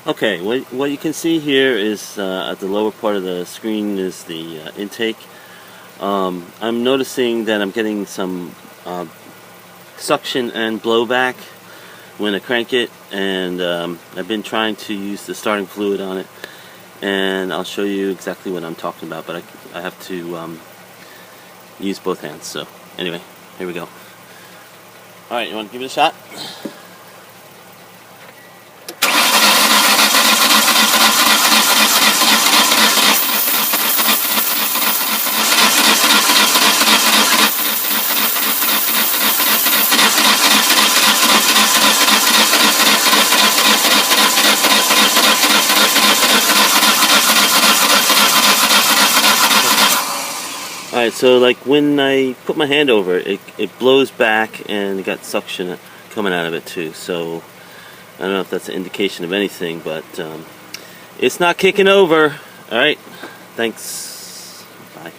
Okay, what you can see here is at the lower part of the screen is the intake. I'm noticing that I'm getting some suction and blowback when I crank it, and I've been trying to use the starting fluid on it, and I'll show you exactly what I'm talking about, but I have to use both hands. So anyway, here we go. Alright, you want to give it a shot? Alright, so like when I put my hand over it, it blows back and it got suction coming out of it too. So I don't know if that's an indication of anything, but it's not kicking over. Alright, thanks. Bye.